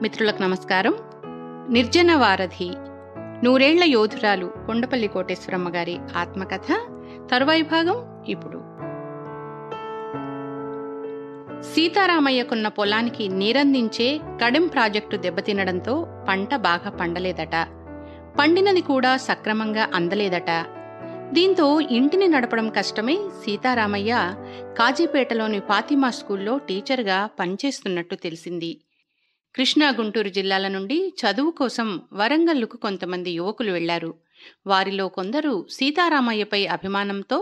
మిత్రులకు నమస్కారం. నిర్జన వారధి, నూరేళ్ల యోధురాలు కొండపల్లి కోటేశ్వరమ్మ గారి ఆత్మకథ తరువాయి భాగం ఇప్పుడు. సీతారామయ్యకున్న పొలానికి నీరందించే కడెం ప్రాజెక్టు దెబ్బతినడంతో పంట బాగా పండలేదట. పండినది కూడా సక్రమంగా అందలేదట. దీంతో ఇంటిని నడపడం కష్టమై సీతారామయ్య కాజీపేటలోని ఫాతిమా స్కూల్లో టీచర్గా పనిచేస్తున్నట్టు తెలిసింది. కృష్ణా, గుంటూరు జిల్లాల నుండి చదువు కోసం వరంగల్లుకు కొంతమంది యువకులు వెళ్లారు. వారిలో కొందరు సీతారామయ్యపై అభిమానంతో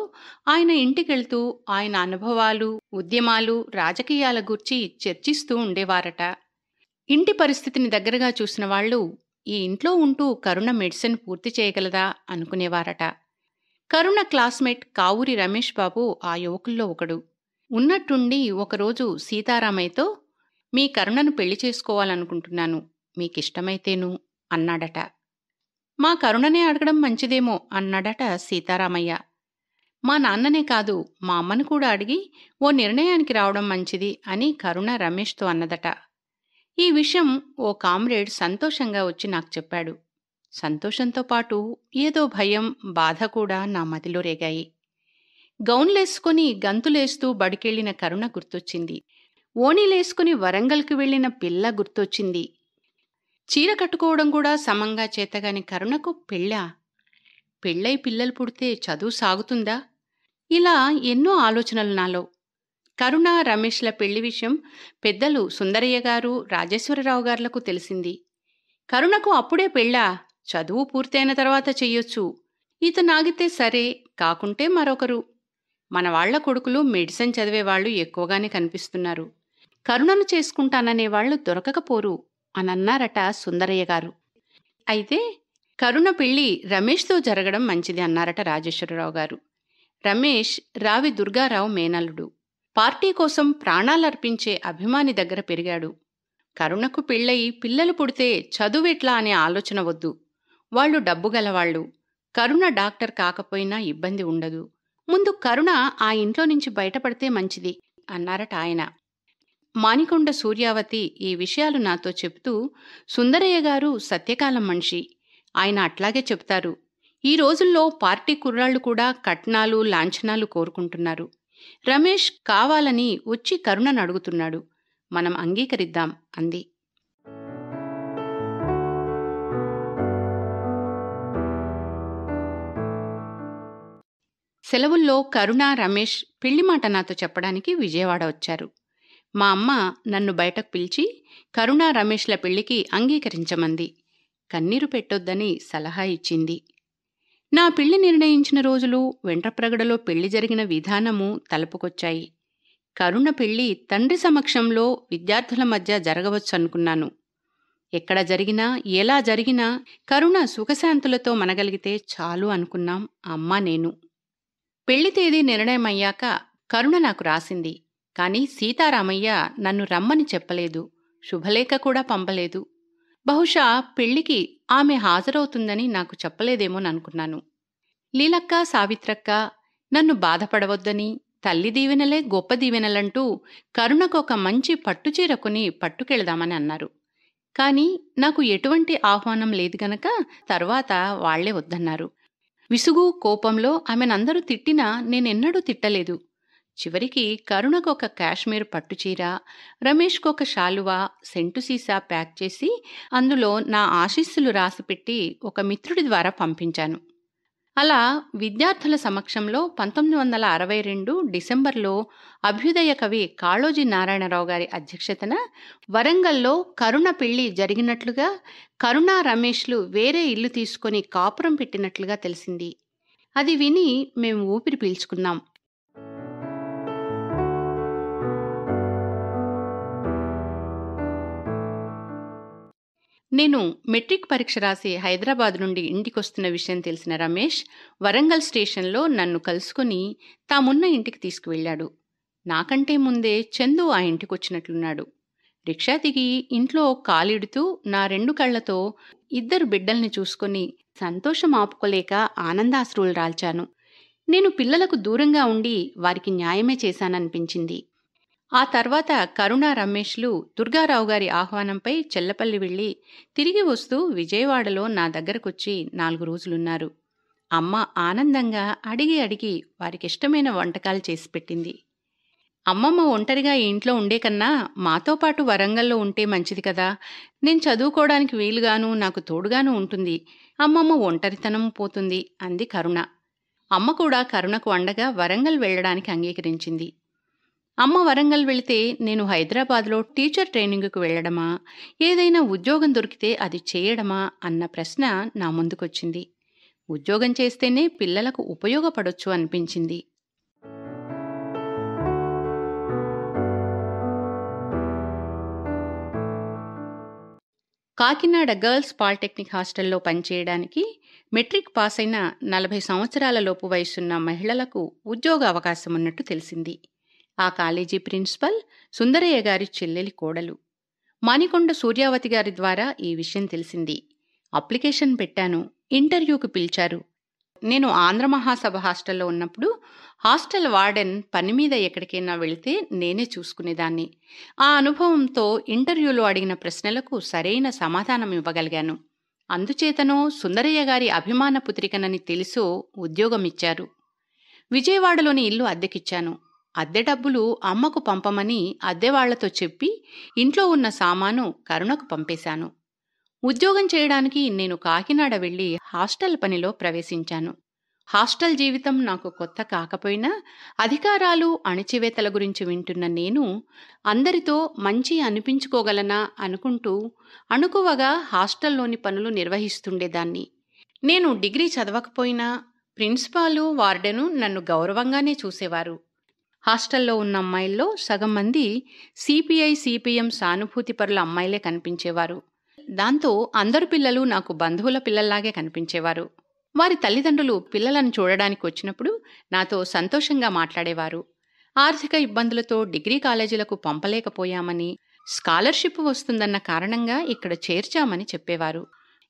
ఆయన ఇంటికెళ్తూ ఆయన అనుభవాలు, ఉద్యమాలు, రాజకీయాల గూర్చి చర్చిస్తూ ఉండేవారట. ఇంటి పరిస్థితిని దగ్గరగా చూసిన వాళ్లు ఈ ఇంట్లో ఉంటూ కరుణ మెడిసిన్ పూర్తి చేయగలదా అనుకునేవారట. కరుణ క్లాస్మేట్ కావూరి రమేష్ బాబు ఆ యువకుల్లో ఒకడు. ఉన్నట్టుండి ఒకరోజు సీతారామయ్యతో, మీ కరుణను పెళ్లి చేసుకోవాలనుకుంటున్నాను, మీకిష్టమైతేను అన్నాడట. మా కరుణనే అడగడం మంచిదేమో అన్నాడట సీతారామయ్య. మా నాన్ననే కాదు, మా అమ్మను కూడా అడిగి ఓ నిర్ణయానికి రావడం మంచిది అని కరుణ రమేష్తో అన్నదట. ఈ విషయం ఓ కామ్రేడ్ సంతోషంగా వచ్చి నాకు చెప్పాడు. సంతోషంతో పాటు ఏదో భయం, బాధ కూడా నా మదిలో రేగాయి. గౌన్లేసుకుని గంతులేస్తూ బడికెళ్లిన కరుణ గుర్తొచ్చింది. ఓణీలేసుకుని వరంగల్కి వెళ్లిన పిల్ల గుర్తొచ్చింది. చీర కట్టుకోవడం కూడా సమంగా చేతగాని కరుణకు పెళ్ళా? పెళ్ళై పిల్లలు పుడితే చదువు సాగుతుందా? ఇలా ఎన్నో ఆలోచనలు నాలో. కరుణ, రమేష్ల పెళ్లి విషయం పెద్దలు సుందరయ్య గారు, రాజేశ్వరరావు గారులకు తెలిసింది. కరుణకు అప్పుడే పెళ్ళా? చదువు పూర్తయిన తర్వాత చెయ్యొచ్చు. ఇతనాగితే సరే, కాకుంటే మరొకరు. మన వాళ్ల కొడుకులు మెడిసిన్ చదివేవాళ్లు ఎక్కువగానే కనిపిస్తున్నారు. కరుణను చేసుకుంటాననేవాళ్లు దొరకకపోరు అనన్నారట సుందరయ్య గారు. అయితే కరుణ పెళ్లి రమేష్తో జరగడం మంచిది అన్నారట రాజేశ్వరరావు గారు. రమేష్ రావి దుర్గారావు మేనల్లుడు. పార్టీ కోసం ప్రాణాలర్పించే అభిమాని దగ్గర పెరిగాడు. కరుణకు పెళ్ళయి పిల్లలు పుడితే చదువెట్లా అనే ఆలోచన వద్దు. వాళ్లు డబ్బు గలవాళ్లు. కరుణ డాక్టర్ కాకపోయినా ఇబ్బంది ఉండదు. ముందు కరుణ ఆ ఇంట్లో నుంచి బయటపడితే మంచిది అన్నారట ఆయన. మానికొండ సూర్యావతి ఈ విషయాలు నాతో చెప్తూ, సుందరయ్య గారు సత్యకాలం మనిషి, ఆయన అట్లాగే చెప్తారు. ఈ రోజుల్లో పార్టీ కుర్రాళ్లు కూడా కట్నాలు, లాంఛనాలు కోరుకుంటున్నారు. రమేష్ కావాలని వచ్చి కరుణను అడుగుతున్నాడు, మనం అంగీకరిద్దాం అంది. సెలవుల్లో కరుణ, రమేష్ పెళ్లి మాట నాతో చెప్పడానికి విజయవాడ వచ్చారు. మా అమ్మ నన్ను బయటకు పిలిచి కరుణ, రమేష్ల పెళ్లికి అంగీకరించమంది. కన్నీరు పెట్టొద్దని సలహా ఇచ్చింది. నా పెళ్లి నిర్ణయించిన రోజులు, వెంట్రప్రగడలో పెళ్లి జరిగిన విధానము తలుపుకొచ్చాయి. కరుణ పెళ్లి తండ్రి సమక్షంలో విద్యార్థుల మధ్య జరగవచ్చనుకున్నాను. ఎక్కడ జరిగినా, ఎలా జరిగినా కరుణ సుఖశాంతులతో మనగలిగితే చాలు అనుకున్నాం అమ్మా నేను. పెళ్లి తేదీ నిర్ణయమయ్యాక కరుణ నాకు రాసింది. కాని సీతారామయ్య నన్ను రమ్మని చెప్పలేదు, శుభలేఖ కూడా పంపలేదు. బహుశా పెళ్లికి ఆమె హాజరవుతుందని నాకు చెప్పలేదేమోననుకున్నాను. లీలక్క, సావిత్రక్క నన్ను బాధపడవద్దని, తల్లి దీవెనలే గొప్ప దీవెనలంటూ కరుణకొక మంచి పట్టుచీర కొని పట్టుకెళదామని అన్నారు. కాని నాకు ఎటువంటి ఆహ్వానం లేదు గనక తర్వాత వాళ్లే వద్దన్నారు. విసుగు, కోపంలో ఆమెనందరూ తిట్టినా నేనెన్నడూ తిట్టలేదు. చివరికి కరుణకొక కాశ్మీర్ పట్టుచీర, రమేష్కొక శాలువా, సెంటు సీసా ప్యాక్ చేసి అందులో నా ఆశీస్సులు రాసిపెట్టి ఒక మిత్రుడి ద్వారా పంపించాను. అలా విద్యార్థుల సమక్షంలో 1962 డిసెంబర్లో అభ్యుదయ కవి కాళోజీ నారాయణరావు గారి అధ్యక్షతన వరంగల్లో కరుణ పెళ్లి జరిగినట్లుగా, కరుణ, రమేష్లు వేరే ఇల్లు తీసుకుని కాపురం పెట్టినట్లుగా తెలిసింది. అది విని మేం ఊపిరి పీల్చుకున్నాం. నేను మెట్రిక్ పరీక్ష రాసి హైదరాబాద్ నుండి ఇంటికొస్తున్న విషయం తెలిసిన రమేష్ వరంగల్ స్టేషన్లో నన్ను కలుసుకుని తామున్న ఇంటికి తీసుకువెళ్లాడు. నాకంటే ముందే చందు ఆ ఇంటికొచ్చినట్లున్నాడు. రిక్షా దిగి ఇంట్లో కాలిడుతూ నా 2 కళ్లతో 2 బిడ్డల్ని చూసుకుని సంతోషం ఆపుకోలేక ఆనందాశ్రువులు రాల్చాను. నేను పిల్లలకు దూరంగా ఉండి వారికి న్యాయమే చేశాననిపించింది. ఆ తర్వాత కరుణ, రమేష్లు దుర్గారావు గారి ఆహ్వానంపై చెల్లపల్లి వెళ్ళి తిరిగి వస్తూ విజయవాడలో నా దగ్గరకొచ్చి 4 రోజులున్నారు. అమ్మ ఆనందంగా అడిగి అడిగి వారికిష్టమైన వంటకాలు చేసి పెట్టింది. అమ్మమ్మ ఒంటరిగా ఈ ఇంట్లో ఉండే కన్నా మాతో పాటు వరంగల్లో ఉంటే మంచిది కదా. నేను చదువుకోవడానికి వీలుగాను, నాకు తోడుగాను ఉంటుంది. అమ్మమ్మ ఒంటరితనం పోతుంది అంది కరుణ. అమ్మ కూడా కరుణకు అండగా వరంగల్ వెళ్ళడానికి అంగీకరించింది. అమ్మ వరంగల్ వెళితే నేను హైదరాబాద్లో టీచర్ ట్రైనింగుకు వెళ్ళడమా, ఏదైనా ఉద్యోగం దొరికితే అది చేయడమా అన్న ప్రశ్న నా ముందుకొచ్చింది. ఉద్యోగం చేస్తేనే పిల్లలకు ఉపయోగపడొచ్చు అనిపించింది. కాకినాడ గర్ల్స్ పాలిటెక్నిక్ హాస్టల్లో పనిచేయడానికి మెట్రిక్ పాస్ అయిన 40 సంవత్సరాల లోపు వయసున్న మహిళలకు ఉద్యోగ అవకాశం ఉన్నట్టు తెలిసింది. ఆ కాలేజీ ప్రిన్సిపల్ సుందరయ్య గారి చెల్లెలి కోడలు. మానికొండ సూర్యావతి గారి ద్వారా ఈ విషయం తెలిసింది. అప్లికేషన్ పెట్టాను. ఇంటర్వ్యూకి పిలిచారు. నేను ఆంధ్ర మహాసభ హాస్టల్లో ఉన్నప్పుడు హాస్టల్ వార్డెన్ పని మీద ఎక్కడికైనా వెళితే నేనే చూసుకునేదాన్ని. ఆ అనుభవంతో ఇంటర్వ్యూలో అడిగిన ప్రశ్నలకు సరైన సమాధానం ఇవ్వగలిగాను. అందుచేతనో సుందరయ్య గారి అభిమాన పుత్రికనని తెలుసో ఉద్యోగమిచ్చారు. విజయవాడలోని ఇల్లు అద్దెకిచ్చాను. అద్దె డబ్బులు అమ్మకు పంపమని అద్దెవాళ్లతో చెప్పి ఇంట్లో ఉన్న సామాను కరుణకు పంపేశాను. ఉద్యోగం చేయడానికి నేను కాకినాడ వెళ్లి హాస్టల్ పనిలో ప్రవేశించాను. హాస్టల్ జీవితం నాకు కొత్త కాకపోయినా అధికారాలు, అణచివేతల గురించి వింటున్న నేను అందరితో మంచి అనిపించుకోగలనా అనుకుంటూ అణుకువగా హాస్టల్లోని పనులు నిర్వహిస్తుండేదాన్ని. నేను డిగ్రీ చదవకపోయినా ప్రిన్సిపాలు, వార్డెను నన్ను గౌరవంగానే చూసేవారు. హాస్టల్లో ఉన్న అమ్మాయిల్లో సగం మంది సిపిఐ, సిపిఎం సానుభూతిపరుల అమ్మాయిలే కనిపించేవారు. దాంతో అందరు పిల్లలు నాకు బంధువుల పిల్లల్లాగే కనిపించేవారు. వారి తల్లిదండ్రులు పిల్లలను చూడడానికి వచ్చినప్పుడు నాతో సంతోషంగా మాట్లాడేవారు. ఆర్థిక ఇబ్బందులతో డిగ్రీ కాలేజీలకు పంపలేకపోయామని, స్కాలర్షిప్ వస్తుందన్న కారణంగా ఇక్కడ చేర్చామని చెప్పేవారు.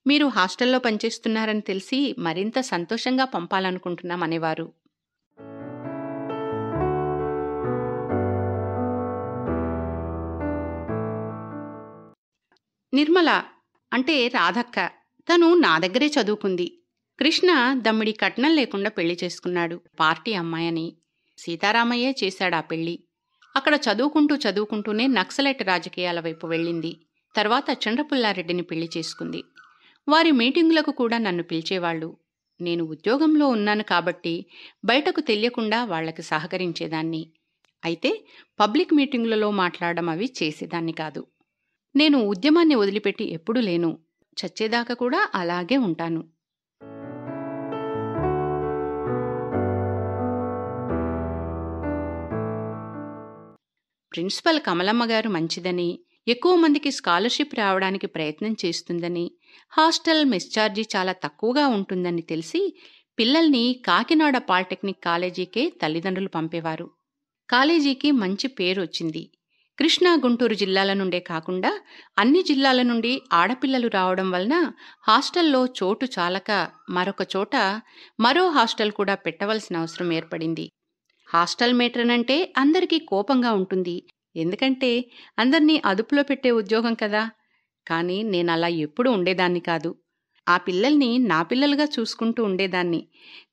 మీరు హాస్టల్లో పనిచేస్తున్నారని తెలిసి మరింత సంతోషంగా పంపాలనుకుంటున్నామనేవారు. నిర్మల అంటే రాధక్క. తను నా దగ్గరే చదువుకుంది. కృష్ణ దమ్మిడి కట్నం లేకుండా పెళ్లి చేసుకున్నాడు. పార్టీ అమ్మాయని. సీతారామయ్యే చేశాడా పెళ్లి. అక్కడ చదువుకుంటూనే నక్సలైట్ రాజకీయాల వైపు వెళ్ళింది. తర్వాత చంద్రపుల్లారెడ్డిని పెళ్లి చేసుకుంది. వారి మీటింగులకు కూడా నన్ను పిలిచేవాళ్లు. నేను ఉద్యోగంలో ఉన్నాను కాబట్టి బయటకు తెలియకుండా వాళ్లకి సహకరించేదాన్ని. అయితే పబ్లిక్ మీటింగులలో మాట్లాడడం అవి చేసేదాన్ని కాదు. నేను ఉద్యమాన్ని వదిలిపెట్టి ఎప్పుడూ లేను. చచ్చేదాకా కూడా అలాగే ఉంటాను. ప్రిన్సిపల్ కమలమ్మ గారు మంచిదని, ఎక్కువ మందికి స్కాలర్షిప్ రావడానికి ప్రయత్నం చేస్తుందని, హాస్టల్ మెస్ ఛార్జీ చాలా తక్కువగా ఉంటుందని తెలిసి పిల్లల్ని కాకినాడ పాలిటెక్నిక్ కాలేజీకే తల్లిదండ్రులు పంపేవారు. కాలేజీకి మంచి పేరు వచ్చింది. కృష్ణా, గుంటూరు జిల్లాల నుండే కాకుండా అన్ని జిల్లాల నుండి ఆడపిల్లలు రావడం వలన హాస్టల్లో చోటు చాలక మరొక చోట మరో హాస్టల్ కూడా పెట్టవలసిన అవసరం ఏర్పడింది. హాస్టల్ మేట్రనంటే అందరికీ కోపంగా ఉంటుంది. ఎందుకంటే అందర్నీ అదుపులో పెట్టే ఉద్యోగం కదా. కానీ నేనలా ఎప్పుడూ ఉండేదాన్ని కాదు. ఆ పిల్లల్ని నా పిల్లలుగా చూసుకుంటూ ఉండేదాన్ని.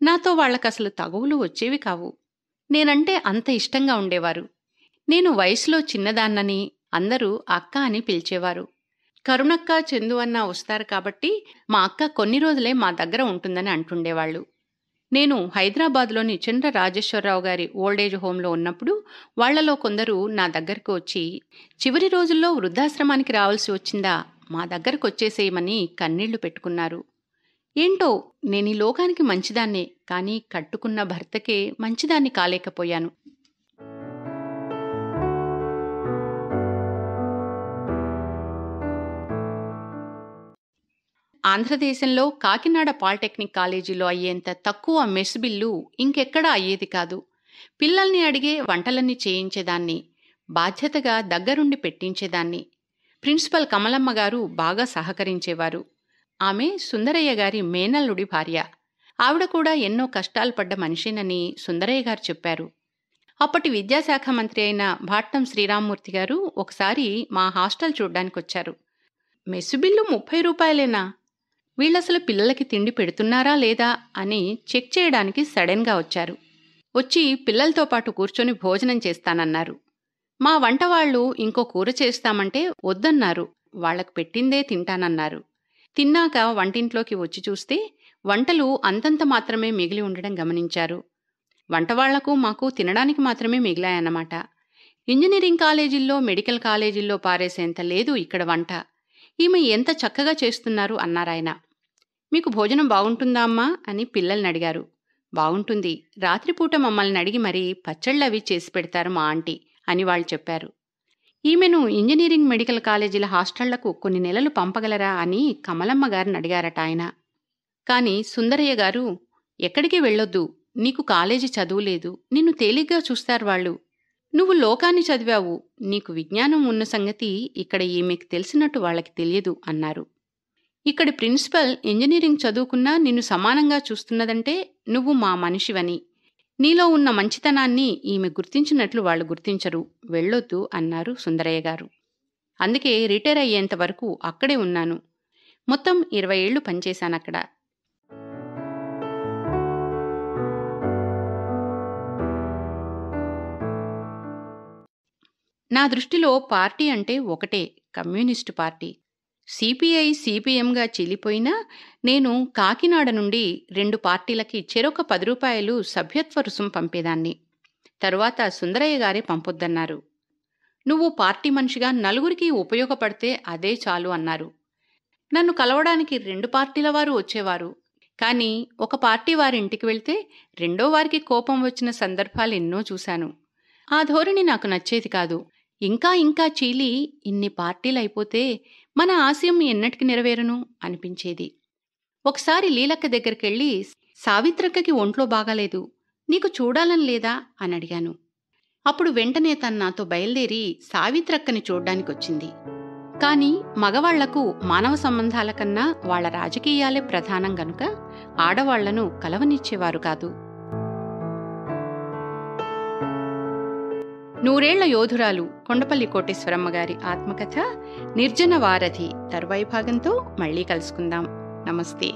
నాతో వాళ్లకసలు తగువులు వచ్చేవి కావు. నేనంటే అంత ఇష్టంగా ఉండేవారు. నేను వయసులో చిన్నదాన్నని అందరూ అక్క అని పిలిచేవారు. కరుణక్క, చందు అన్న వస్తారు కాబట్టి మా అక్క కొన్ని రోజులే మా దగ్గర ఉంటుందని అంటుండేవాళ్లు. నేను హైదరాబాద్లోని చంద్ర రాజేశ్వరరావు గారి ఓల్డేజ్ హోంలో ఉన్నప్పుడు వాళ్లలో కొందరు నా దగ్గరకు వచ్చి, చివరి రోజుల్లో వృద్ధాశ్రమానికి రావాల్సి వచ్చిందా, మా దగ్గరకు వచ్చేసేయమని కన్నీళ్లు పెట్టుకున్నారు. ఏంటో నేనీ లోకానికి మంచిదాన్నే, కానీ కట్టుకున్న భర్తకే మంచిదాన్ని కాలేకపోయాను. ఆంధ్రదేశంలో కాకినాడ పాలిటెక్నిక్ కాలేజీలో అయ్యేంత తక్కువ మెస్ బిల్లు ఇంకెక్కడా అయ్యేది కాదు. పిల్లల్ని అడిగే వంటలన్నీ చేయించేదాన్ని. బాధ్యతగా దగ్గరుండి పెట్టించేదాన్ని. ప్రిన్సిపల్ కమలమ్మ గారు బాగా సహకరించేవారు. ఆమె సుందరయ్య గారి మేనల్లుడి భార్య. ఆవిడ కూడా ఎన్నో కష్టాలు పడ్డ మనిషినని సుందరయ్య గారు చెప్పారు. అప్పటి విద్యాశాఖ మంత్రి అయిన భాట్నం శ్రీరామ్మూర్తి గారు ఒకసారి మా హాస్టల్ చూడ్డానికొచ్చారు. మెస్సు బిల్లు 30 రూపాయలేనా? వీళ్ళసలు పిల్లలకి తిండి పెడుతున్నారా లేదా అని చెక్ చేయడానికి సడన్గా వచ్చారు. వచ్చి పిల్లలతో పాటు కూర్చొని భోజనం చేస్తానన్నారు. మా వంట వాళ్ళు ఇంకో కూర చేస్తామంటే వద్దన్నారు. వాళ్లకు పెట్టిందే తింటానన్నారు. తిన్నాక వంటింట్లోకి వచ్చి చూస్తే వంటలు అంతంత మాత్రమే మిగిలి ఉండడం గమనించారు. వంటవాళ్లకు మాకు తినడానికి మాత్రమే మిగిలాయన్నమాట. ఇంజనీరింగ్ కాలేజీల్లో, మెడికల్ కాలేజీల్లో పారేసేంత లేదు ఇక్కడ వంట. ఈమె ఎంత చక్కగా చేస్తున్నారు అన్నారాయన. మీకు భోజనం బాగుంటుందా అమ్మా అని పిల్లల్ని అడిగారు. బాగుంటుంది. రాత్రిపూట మమ్మల్ని అడిగి మరీ పచ్చళ్ళవి చేసి పెడతారు మా ఆంటీ అని వాళ్ళు చెప్పారు. ఈమెను ఇంజనీరింగ్ మెడికల్ కాలేజీల హాస్టళ్లకు కొన్ని నెలలు పంపగలరా అని కమలమ్మ గారిని అడిగారట ఆయన. కాని సుందరయ్య గారు, ఎక్కడికి వెళ్ళొద్దు, నీకు కాలేజీ చదువులేదు, నిన్ను తేలిగ్గా చూస్తారు వాళ్ళు. నువ్వు లోకాన్ని చదివావు, నీకు విజ్ఞానం ఉన్న సంగతి ఇక్కడ ఈమెకు తెలిసినట్టు వాళ్ళకి తెలియదు అన్నారు. ఇక్కడి ప్రిన్సిపల్ ఇంజనీరింగ్ చదువుకున్నా నిన్ను సమానంగా చూస్తున్నదంటే నువ్వు మా మనిషివని, నీలో ఉన్న మంచితనాన్ని ఈమె గుర్తించినట్లు వాళ్ళు గుర్తించరు, వెళ్ళొద్దు అన్నారు సుందరయ్య గారు. అందుకే రిటైర్ అయ్యేంత వరకు అక్కడే ఉన్నాను. మొత్తం 20 ఏళ్లు పనిచేశానక్కడ. నా దృష్టిలో పార్టీ అంటే ఒకటే, కమ్యూనిస్టు పార్టీ. సిపిఐ, సిపిఎంగా చీలిపోయినా నేను కాకినాడ నుండి 2 పార్టీలకి చెరొక 10 రూపాయలు సభ్యత్వ రుసుం పంపేదాన్ని. తరువాత సుందరయ్య గారే పంపొద్దన్నారు. నువ్వు పార్టీ మనిషిగా నలుగురికి ఉపయోగపడితే అదే చాలు అన్నారు. నన్ను కలవడానికి 2 పార్టీల వారు వచ్చేవారు. కానీ ఒక పార్టీ వారి ఇంటికి వెళ్తే రెండో వారికి కోపం వచ్చిన సందర్భాలు ఎన్నో చూశాను. ఆ ధోరణి నాకు నచ్చేది కాదు. ఇంకా చీలి ఇన్ని పార్టీలైపోతే మన ఆశయం ఎన్నటికి నెరవేరును అనిపించేది. ఒకసారి లీలక్క దగ్గరికెళ్ళి, సావిత్రక్కకి ఒంట్లో బాగాలేదు, నీకు చూడాలని లేదా అని అడిగాను. అప్పుడు వెంటనే తను నాతో బయలుదేరి సావిత్రక్కని చూడ్డానికొచ్చింది. కాని మగవాళ్లకు మానవ సంబంధాల కన్నా వాళ్ల రాజకీయాలే ప్రధానం గనుక ఆడవాళ్లను కలవనిచ్చేవారు కాదు. 100 ఏళ్ల యోధురాలు కొండపల్లి కోటేశ్వరమ్మ గారి ఆత్మకథ నిర్జన వారధి తరువాయి భాగంతో మళ్లీ కలుసుకుందాం. నమస్తే.